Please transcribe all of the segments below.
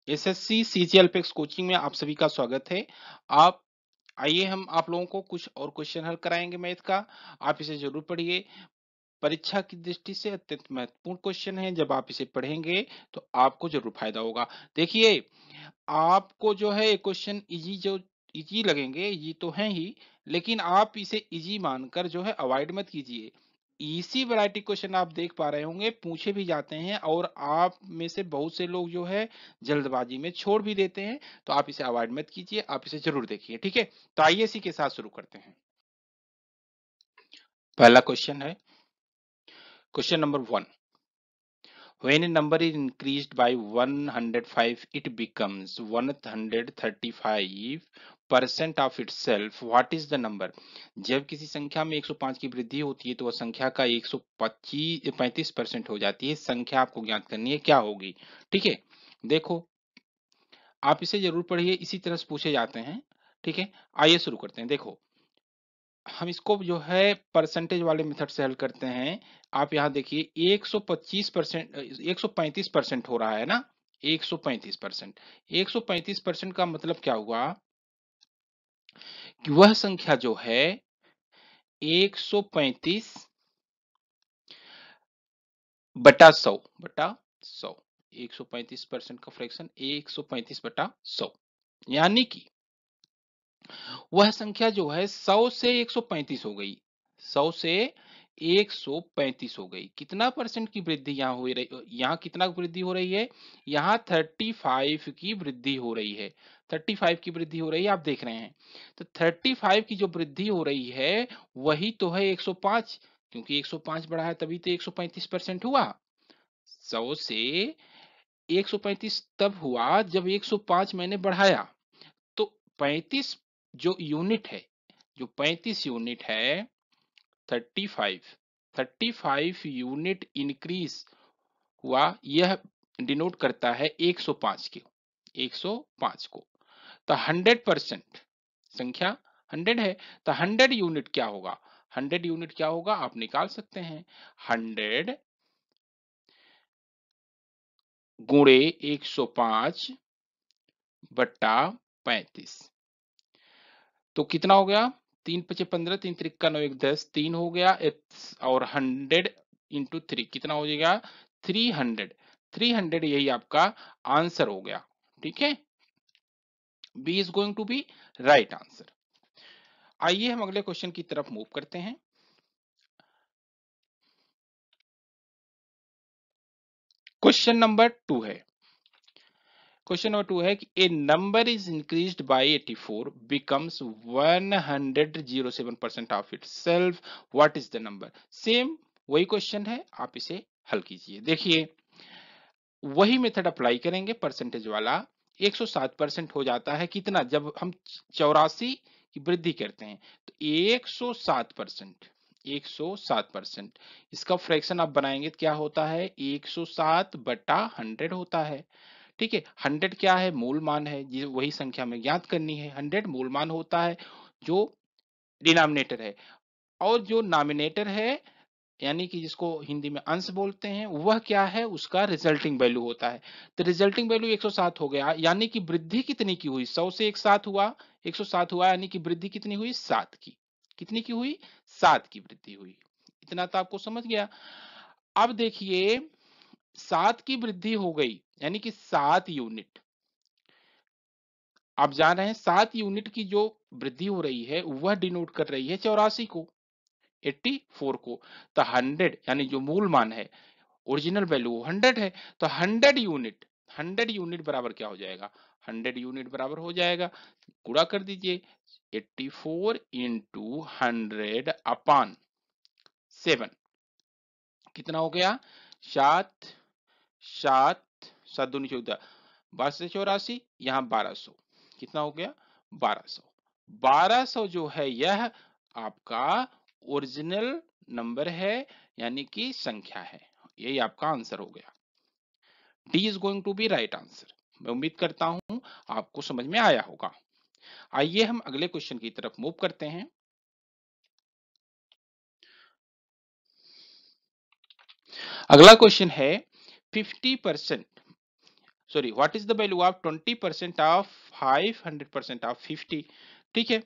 SSC CGL PECS coaching में आप सभी का स्वागत है। आप आइए हम आप लोगों को कुछ और क्वेश्चन हल कराएंगे मैथ का। आप इसे जरूर पढ़िए। परीक्षा की दृष्टि से अत्यंत महत्वपूर्ण क्वेश्चन है। जब आप इसे पढ़ेंगे तो आपको जरूर फायदा होगा। देखिए, आपको जो है ये क्वेश्चन इजी लगेंगे, इजी तो हैं ही, लेकिन आप इसे इजी मानकर जो है अवॉइड मत कीजिए। इसी वैरायटी क्वेश्चन आप देख पा रहे होंगे पूछे भी जाते हैं और आप में से बहुत से लोग जो है जल्दबाजी में छोड़ भी देते हैं। तो आप इसे अवॉइड मत कीजिए, आप इसे जरूर देखिए। ठीक है, तो आइए इसी के साथ शुरू करते हैं। पहला क्वेश्चन है, question number 1। When a number is increased by 105, it becomes 135% of itself. What is the number? जब किसी संख्या में 105 की वृद्धि होती है तो वह संख्या का 135% हो जाती है। संख्या आपको ज्ञात करनी है, क्या होगी? ठीक है, देखो, आप इसे जरूर पढ़िए, इसी तरह से पूछे जाते हैं। ठीक है, आइए शुरू करते हैं। देखो, हम इसको जो है परसेंटेज वाले मेथड से हल करते हैं। आप यहाँ देखिए 125%, 135% हो रहा है ना। 135%, 135% का मतलब क्या हुआ कि वह संख्या जो है 135 बटा 100, बटा 100। 135% का फ्रैक्शन 135 बटा 100, यानी कि वह संख्या जो है 100 से 135 हो गई। 100 से 135 हो गई। कितना परसेंट की वृद्धि यहाँ हो रही, यहाँ कितना वृद्धि हो रही है? यहाँ 35 की वृद्धि हो रही है। 35 की वृद्धि हो रही है, आप देख रहे हैं। तो 35 की जो वृद्धि हो रही है वही तो है 105, क्योंकि 105 बढ़ा है तभी तो 135% हुआ। 100 से 135 तब हुआ जब 105 मैंने बढ़ाया। तो 35 जो यूनिट है, जो 35 यूनिट है, 35 35 यूनिट इंक्रीज हुआ, यह डिनोट करता है 105 के, 105 को। तो 100% संख्या 100 है, तो 100 यूनिट क्या होगा? 100 यूनिट क्या होगा आप निकाल सकते हैं। 100 गुणे 105 बट्टा 35, तो कितना हो गया? 3×5 = 15, 3×3 = 9, 1×10, 3 हो गया। और 100 इंटू 3 कितना हो जाएगा? 300। 300 यही आपका आंसर हो गया। ठीक है, B is going to be right answer. आइए हम अगले क्वेश्चन की तरफ मूव करते हैं। क्वेश्चन नंबर 2 है, क्वेश्चन नंबर 2 है कि a number is increased by 84 becomes 107% of itself, what is the number? Same वही क्वेश्चन है, आप इसे हल कीजिए। देखिए, वही मेथड अप्लाई करेंगे परसेंटेज वाला। 107% हो जाता है कितना? जब हम 84 की वृद्धि करते हैं तो 107%, 107%। इसका फ्रैक्शन आप बनाएंगे तो क्या होता है? 107 बटा 100 होता है। ठीक है, 100 क्या है? मूल मान है, वही संख्या में ज्ञात करनी है। 100 मूल मान होता है जो डिनोमिनेटर है, और जो नॉमिनेटर है यानी कि जिसको हिंदी में अंश बोलते हैं, वह क्या है? उसका रिजल्टिंग वैल्यू होता है। तो रिजल्टिंग वैल्यू 107 हो गया, यानी कि वृद्धि कितनी की हुई? 100 से 107 हुआ, 107 हुआ, यानी कि वृद्धि कितनी हुई? 7 की। कितनी की हुई? 7 की वृद्धि हुई। इतना तो आपको समझ गया। अब देखिए, 7 की वृद्धि हो गई, यानी कि 7 यूनिट। आप जान रहे हैं 7 यूनिट की जो वृद्धि हो रही है वह डिनोट कर रही है 84 को, 84 को। तो 100 यानी जो मूल मान है, ओरिजिनल वैल्यू 100 है। तो 100 यूनिट, 100 यूनिट बराबर क्या हो जाएगा? 100 यूनिट बराबर हो जाएगा, गुणा कर दीजिए, 84 इंटू 100 अपान 7, कितना हो गया? 7 7 7 दूनी 14, 1284, यहाँ 1200, कितना हो गया? 1200। 1200 जो है यह आपका ओरिजिनल नंबर है, यानी कि संख्या है। यही आपका आंसर हो गया। D is going to be right answer. मैं उम्मीद करता हूं आपको समझ में आया होगा। आइए हम अगले क्वेश्चन की तरफ मूव करते हैं। अगला क्वेश्चन है 50%, sorry, what is the value of 20% of 5, 100% of 50। ठीक है,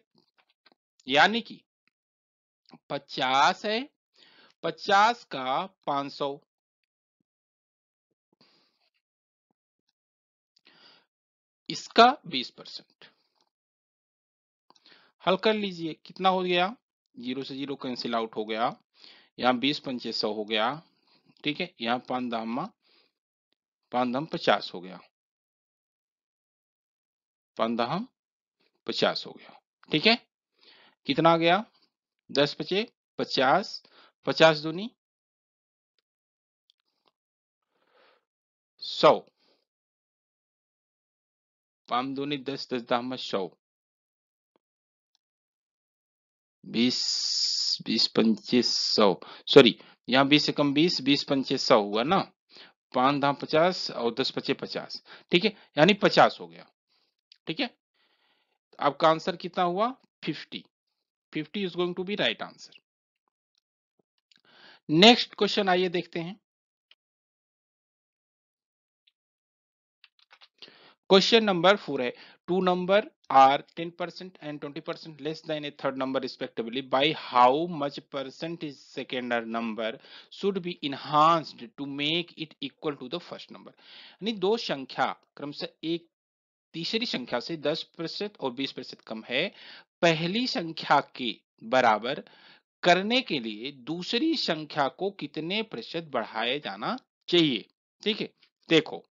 यानी कि 50 है, 50 का 500, इसका 20%। हल कर लीजिए, कितना हो गया, जीरो से जीरो कैंसिल आउट हो गया, यहाँ 20 पंचे 100 हो गया। ठीक है, यहाँ 5 दाम 50 हो गया, 5 दाम 50 हो गया। ठीक है, कितना आ गया, 10 पचे 50, 50 दूनी 100, 5 दूनी 10, 10 दाम 100, 20, 20 पंचे 100, सॉरी, यहाँ 20 से कम 20, 20 पंचे 100 हुआ ना, 5 दाम 50 और 10 पचे 50। ठीक है, यानी 50 हो गया। ठीक है, आपका आंसर कितना हुआ, 50। 50 is going to be right answer. Next question आइए देखते हैं। क्वेश्चन नंबर 4 है, two number are 10% and 20% less than a third number respectively. By how much percent is second number should be enhanced to make it equal to the first number? यानी दो संख्या क्रमशः एक तीसरी संख्या से 10% और 20% कम है, पहली संख्या के बराबर करने के लिए दूसरी संख्या को कितने प्रतिशत बढ़ाया जाना चाहिए। ठीक है, देखो,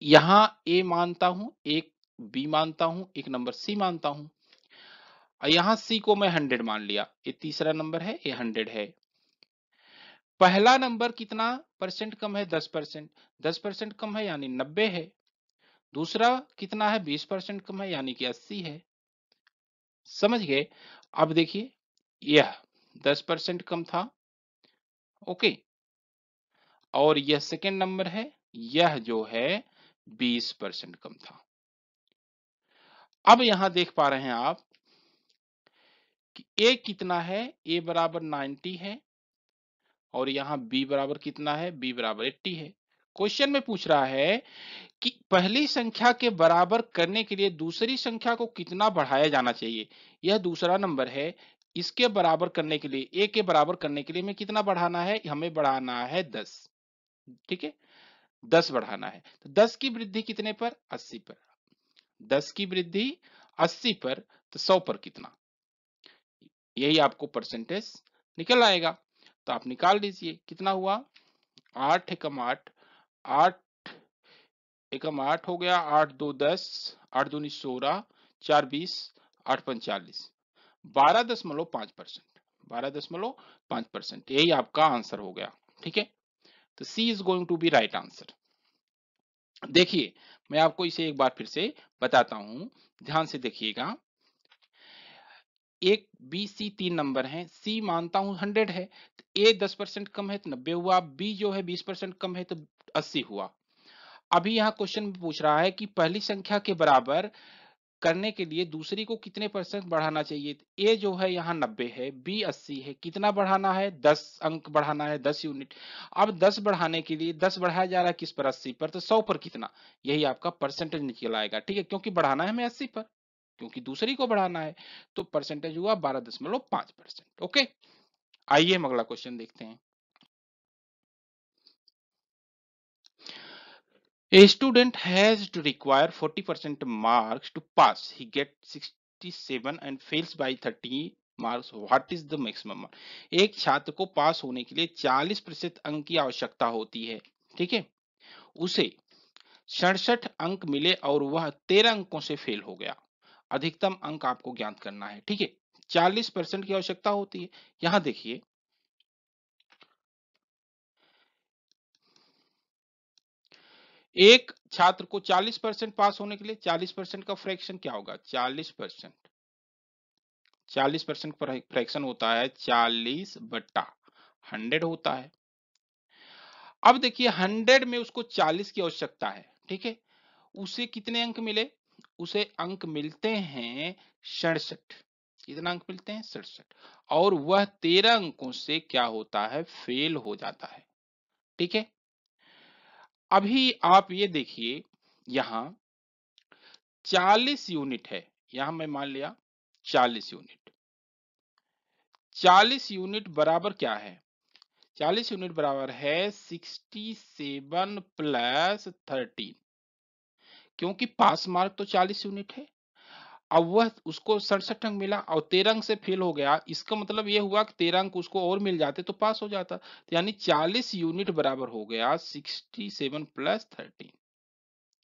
यहां ए मानता हूं, एक बी मानता हूं, एक नंबर सी मानता हूं, और यहां सी को मैं 100 मान लिया, ये तीसरा नंबर है, ये 100 है। पहला नंबर कितना परसेंट कम है, 10%, 10% कम है यानी 90 है। दूसरा कितना है, 20% कम है यानी कि 80 है। समझ गए। अब देखिए, यह 10% कम था, ओके, और यह सेकेंड नंबर है, यह जो है 20% कम था। अब यहां देख पा रहे हैं आप कि ए कितना है, ए बराबर 90 है, और यहां बी बराबर कितना है, बी बराबर 80 है। क्वेश्चन में पूछ रहा है कि पहली संख्या के बराबर करने के लिए दूसरी संख्या को कितना बढ़ाया जाना चाहिए। यह दूसरा नंबर है, इसके बराबर करने के लिए, ए के बराबर करने के लिए हमें कितना बढ़ाना है, हमें बढ़ाना है 10। ठीक है, 10 बढ़ाना है, तो 10 की वृद्धि कितने पर, 80 पर, 10 की वृद्धि 80 पर, तो 100 पर कितना, यही आपको परसेंटेज निकल आएगा। तो आप निकाल लीजिए, कितना हुआ, 8 एकम 8, 8 एकम 8 हो गया, 8 2 10, 8 दूनी 16, 4 20, 8 5 40, 12.5%, 12.5%, यही आपका आंसर हो गया। ठीक है, तो C is going to be right answer. देखिए, मैं आपको इसे एक बार फिर से बताता हूं, ध्यान से देखिएगा। एक बी सी तीन नंबर हैं, सी मानता हूं 100 है, तो ए 10% कम है तो 90 हुआ, बी जो है 20% कम है तो 80 हुआ। अभी यहाँ क्वेश्चन में पूछ रहा है कि पहली संख्या के बराबर करने के लिए दूसरी को कितने परसेंट बढ़ाना चाहिए। ए जो है यहाँ 90 है, बी 80 है, कितना बढ़ाना है, 10 अंक बढ़ाना है, 10 यूनिट। अब 10 बढ़ाने के लिए 10 बढ़ाया जा रहा है किस पर, 80 पर, तो 100 पर कितना, यही आपका परसेंटेज निकल आएगा। ठीक है, क्योंकि बढ़ाना है हमें 80 पर, क्योंकि दूसरी को बढ़ाना है, तो परसेंटेज हुआ 12.5%। ओके, आइए हम अगला क्वेश्चन देखते हैं। A student has to require 40% marks to pass. He gets 67 and fails by 30 marks. What is the maximum mark? एक छात्र को पास होने के लिए 40% अंक की आवश्यकता होती है। ठीक है, उसे 67 अंक मिले और वह 13 अंकों से फेल हो गया। अधिकतम अंक आपको ज्ञात करना है। ठीक है, 40% की आवश्यकता होती है। यहां देखिए, एक छात्र को 40% पास होने के लिए 40% का फ्रैक्शन क्या होगा, 40%, 40% फ्रैक्शन होता है 40/100 होता है। अब देखिए, 100 में उसको 40 की आवश्यकता है। ठीक है, उसे कितने अंक मिले, उसे अंक मिलते हैं 67। कितना अंक मिलते हैं, 67, और वह 13 अंकों से क्या होता है, फेल हो जाता है। ठीक है, अभी आप ये देखिए, यहां 40 यूनिट है, यहां मैं मान लिया 40 यूनिट। 40 यूनिट बराबर क्या है? 40 यूनिट बराबर है 67 प्लस 13, क्योंकि पास मार्क तो 40 यूनिट है। अब वह उसको 67 अंक मिला और 13 अंक से फेल हो गया, इसका मतलब यह हुआ कि 13 अंक उसको और मिल जाते तो पास हो जाता। तो यानी 40 यूनिट बराबर हो गया 67 प्लस 13।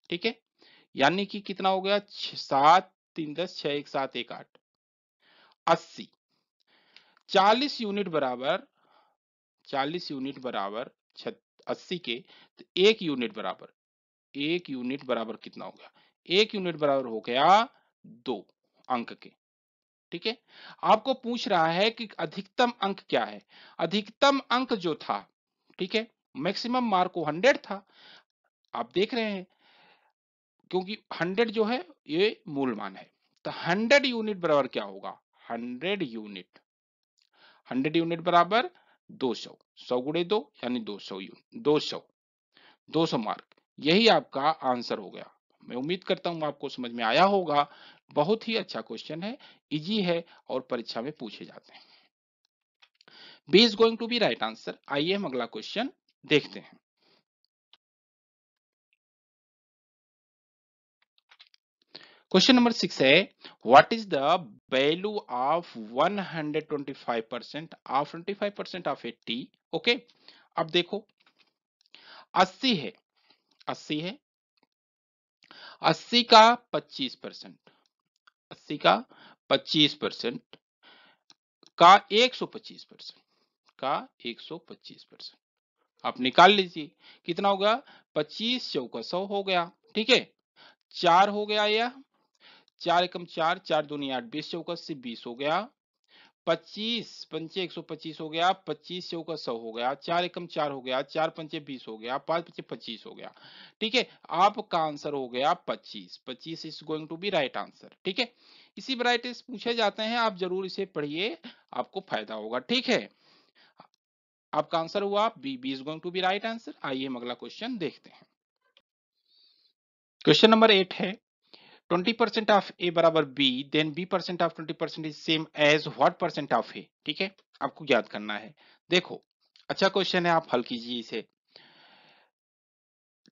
ठीक है, यानी कि कितना हो गया? 7 3 10 6 1 7 1 8 80। 40 यूनिट बराबर 40 यूनिट बराबर 80 के, तो एक यूनिट बराबर कितना हो गया? एक यूनिट बराबर हो गया 2 अंक के। ठीक है, आपको पूछ रहा है कि अधिकतम अंक क्या है। अधिकतम अंक जो था, ठीक है, मैक्सिमम मार्क को 100 था, आप देख रहे हैं, क्योंकि 100 जो है ये मूल मान है। तो 100 यूनिट बराबर क्या होगा? 100 यूनिट, 100 यूनिट बराबर 200, 100 गुणे 2 यानी 200 यूनिट, 200 मार्क। यही आपका आंसर हो गया। मैं उम्मीद करता हूं आपको समझ में आया होगा। बहुत ही अच्छा क्वेश्चन है, इजी है और परीक्षा में पूछे जाते हैं। B is going to be right answer. आइए हम अगला क्वेश्चन देखते हैं। क्वेश्चन नंबर 6 है, what is the value of 125% of 25% of 80? Okay, अब देखो 80 है, 80 है, 80 का 25%, 80 का 25% का 125%, का 125% आप निकाल लीजिए, कितना होगा? 25 चौका 100 हो गया। ठीक है, 4 हो गया, यह 4 एकम 4, 4 दूनी 8, 20 चौका 80, 20 हो गया। 25 पंचे 125 हो गया, 25 चौका 100 हो गया, 4 एकम 4 हो गया, 4 पंचे 20 हो गया, 5 पंचे 25 हो गया। ठीक है, आपका आंसर हो गया 25। 25 is going to be right answer. ठीक है, इसी वैरायटी से पूछे जाते हैं, आप जरूर इसे पढ़िए, आपको फायदा होगा। ठीक है, आपका आंसर हुआ B, B is going to be right answer. आइए हम अगला क्वेश्चन देखते हैं। क्वेश्चन नंबर 8 है, 20% ऑफ ए बराबर B, then B percent of 20% is same as what percent of A? ठीक है, आपको याद करना है। देखो, अच्छा क्वेश्चन है, आप हल कीजिए इसे।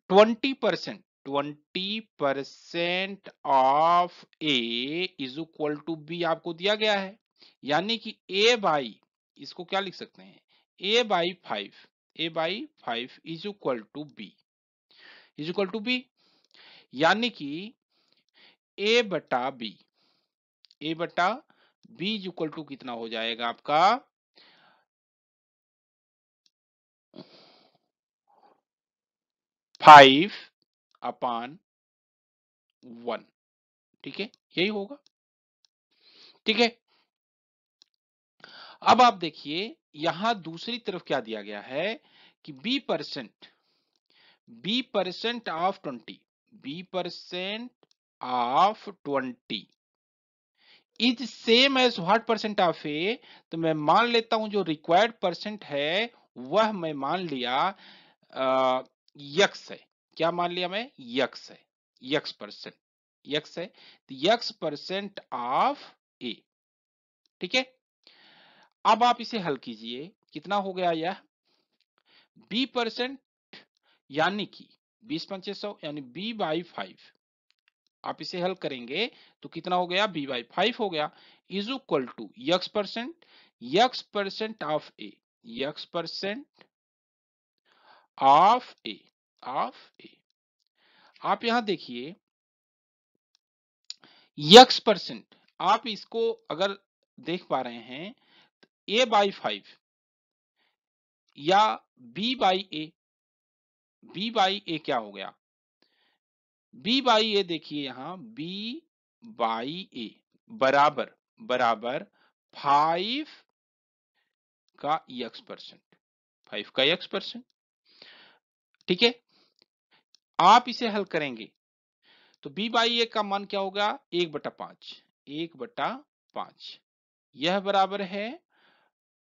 20%, 20% of A is equal to B आपको दिया गया है, यानी कि ए बाई, इसको क्या लिख सकते हैं? A by 5, A by 5 is equal to B, is equal to B, यानी कि ए बटा बी, ए बटा बी इज इक्वल टू कितना हो जाएगा आपका? 5/1। ठीक है, यही होगा। ठीक है, अब आप देखिए यहां दूसरी तरफ क्या दिया गया है कि B percent of 20, B percent of 20 is same as what percent of A. तो मैं मान लेता हूं जो रिक्वायर्ड परसेंट है वह मैं मान लिया यक्स है। क्या मान लिया मैं? यक्स है, यक्स परसेंट, यक्स है, तो यक्स परसेंट ऑफ ए। ठीक है, अब आप इसे हल कीजिए, कितना हो गया यह? बी परसेंट यानी कि 20 पंचे 100 यानी बी बाई 5, आप इसे हल करेंगे तो कितना हो गया? बी बाई 5 हो गया, is equal to X percent, X percent of A, X percent of A, of A. आप यहां देखिए यक्स परसेंट, आप इसको अगर देख पा रहे हैं, ए बाई 5 या B by A, B by A क्या हो गया? बी बाई ए देखिए यहां बी बाई ए बराबर, बराबर 5 का एक्स परसेंट, 5 का एक्स परसेंट। ठीक है, आप इसे हल करेंगे तो बी बाई ए का मान क्या होगा? 1/5, 1/5, यह बराबर है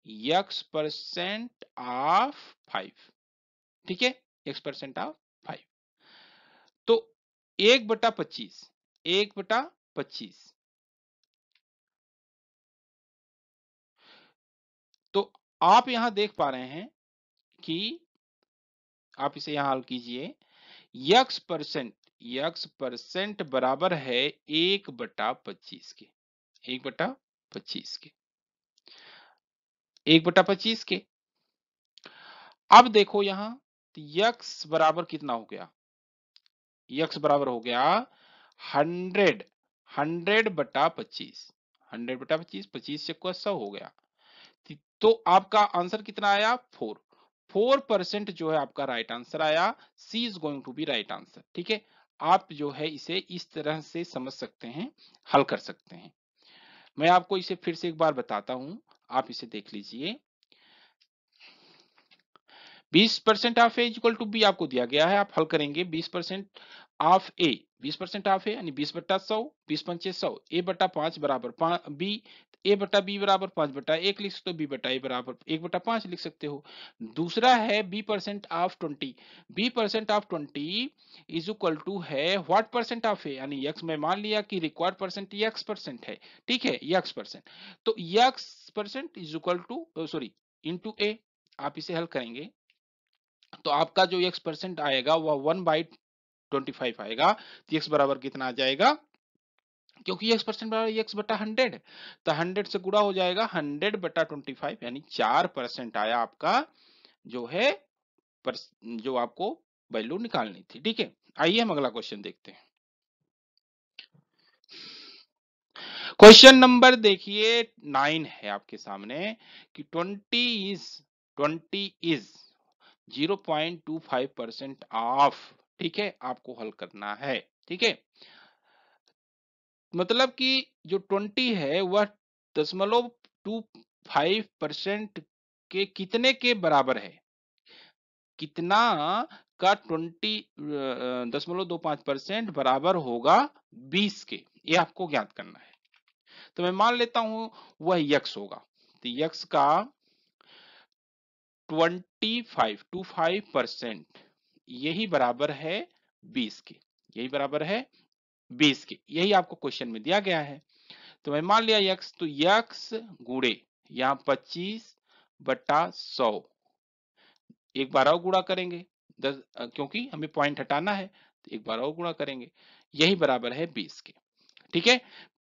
एक्स परसेंट ऑफ 5। ठीक है, एक्स परसेंट ऑफ 5। 1/25, 1/25। तो आप यहां देख पा रहे हैं कि आप इसे यहां हल कीजिए, x% बराबर है 1/25 के, 1/25 के, 1/25 के। अब देखो यहां x बराबर कितना हो गया, x बराबर हो गया 100, 100/25, 100/25, 25 से 100 हो गया। तो आपका आंसर कितना आया, 4% जो है आपका राइट आंसर आया। C is going to be right answer. ठीक है, आप जो है इसे इस तरह से समझ सकते हैं, हल कर सकते हैं। मैं आपको इसे फिर से एक बार बताता हूं, आप इसे देख लीजिए। 20% of A equal to B आपको दिया गया है, आप हल करेंगे। 20% ऑफ ए, 20% ऑफ ए यानी 20/100, 20×5 ए बटा 5 बराबर बी, ए बटा बी बराबर 5/1 लिख सकते हो, बी बटा ए बराबर 1/5 लिख सकते हो। दूसरा है B% of 20, B% of 20 is equal to है व्हाट परसेंट ऑफ ए, यानी यक्स में मान लिया कि रिक्वायर्ड परसेंट यक्स परसेंट है। ठीक है, यक्स परसेंट, तो X percent is equal to sorry into A, आप इसे हल करेंगे तो आपका जो x% आएगा वह 1/25 आएगा। तो x बराबर कितना आ जाएगा, क्योंकि x% बराबर x/100, तो 100 से गुणा हो जाएगा, 100/25 यानी 4% आया आपका जो है जो आपको वैल्यू निकालनी थी। ठीक है, आइए हम अगला क्वेश्चन देखते हैं। क्वेश्चन नंबर देखिए 9 है आपके सामने कि 20 इज 0.25% ऑफ। ठीक है, आपको हल करना है। ठीक है, मतलब कि जो 20 है वह 0.25% के कितने के बराबर है, कितना का 20.25% बराबर होगा 20 के, ये आपको ज्ञात करना है। तो मैं मान लेता हूं वह यक्स होगा, तो यक्स का 25% यही बराबर है 20 के, यही बराबर है 20 के, यही आपको क्वेश्चन में दिया गया है। तो मैं मान लिया यक्स, तो यक्स गुड़े यहाँ 25/100, एक बार और गुणा करेंगे 10, क्योंकि हमें पॉइंट हटाना है, तो एक बार और गुणा करेंगे, यही बराबर है 20 के। ठीक है,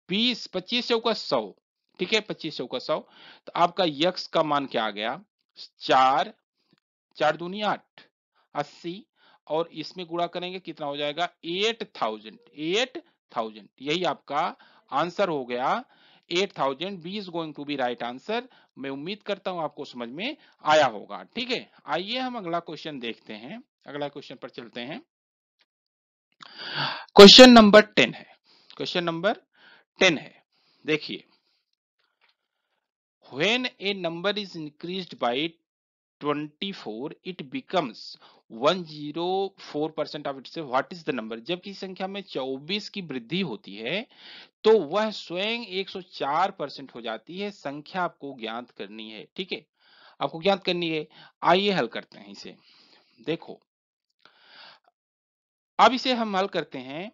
20, 25 से 100, ठीक है, 25 से 100, तो आपका यक्स का मान क्या आ गया, 4, 4 दूनी 8, 80, और इसमें गुणा करेंगे कितना हो जाएगा 8000, 8000, यही आपका आंसर हो गया 8000। B is going to be right answer. मैं उम्मीद करता हूं आपको समझ में आया होगा। ठीक है, आइए हम अगला क्वेश्चन देखते हैं, अगला क्वेश्चन पर चलते हैं। क्वेश्चन नंबर 10 है, क्वेश्चन नंबर 10 है, देखिए, when a number is increased by 24 it becomes 104% of itself, what is the number। जब किसी संख्या में 24 की वृद्धि होती है तो वह स्वयं 104% हो जाती है। संख्या आपको ज्ञात करनी है। ठीक है, आपको ज्ञात करनी है। आइए हल करते हैं इसे। देखो, अब इसे हम हल करते हैं,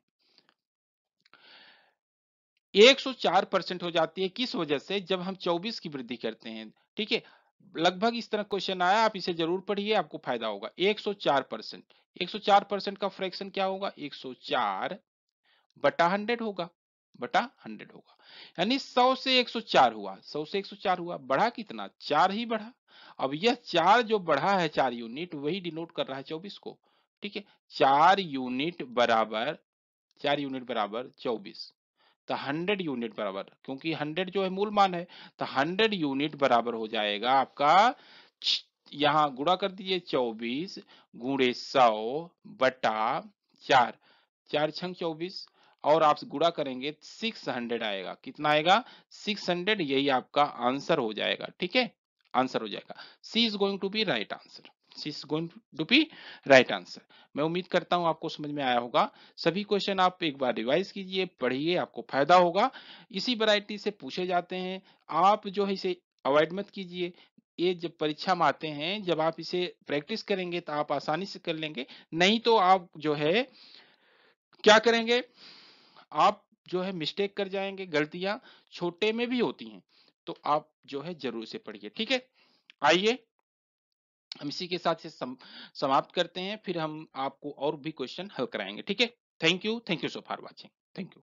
104% हो जाती है किस वजह से, जब हम 24 की वृद्धि करते हैं। ठीक है, लगभग इस तरह क्वेश्चन आया, आप इसे जरूर पढ़िए, आपको फायदा होगा। 104%, 104% का फ्रैक्शन क्या होगा, 104/100 होगा, बटा 100 होगा, यानी 100 से 104 हुआ, 100 से 104 हुआ, बढ़ा कितना, 4 ही बढ़ा। अब यह 4 जो बढ़ा है 4 यूनिट, वही डिनोट कर रहा है 24 को। ठीक है, 4 यूनिट बराबर, 4 यूनिट बराबर 24, तो 100 यूनिट बराबर, क्योंकि 100 जो है मूल मान है, तो 100 यूनिट बराबर हो जाएगा आपका, यहां गुणा कर दीजिए, 24 गुणे 100/4, 4 छंग 24, और आप गुणा करेंगे 600 आएगा, कितना आएगा 600, यही आपका आंसर हो जाएगा। ठीक है, आंसर हो जाएगा। C is going to be right answer, C is going to be right answer. मैं उम्मीद करता हूं आपको समझ में आया होगा। सभी क्वेश्चन आप एक बार रिवाइज कीजिए, पढ़िए, आपको फायदा होगा। इसी वैरायटी से पूछे जाते हैं, आप जो है इसे अवॉइड मत कीजिए। ये जब परीक्षा में आते हैं, जब आप इसे प्रैक्टिस करेंगे तो आप आसानी से कर लेंगे, नहीं तो आप जो है क्या करेंगे, आप जो है मिस्टेक कर जाएंगे, गलतियां छोटे में भी होती हैं, तो आप जो है जरूर से पढ़िए, ठीक है। आइए हम इसी के साथ से समाप्त करते हैं, फिर हम आपको और भी क्वेश्चन हल कराएंगे, ठीक है। Thank you so for watching, thank you.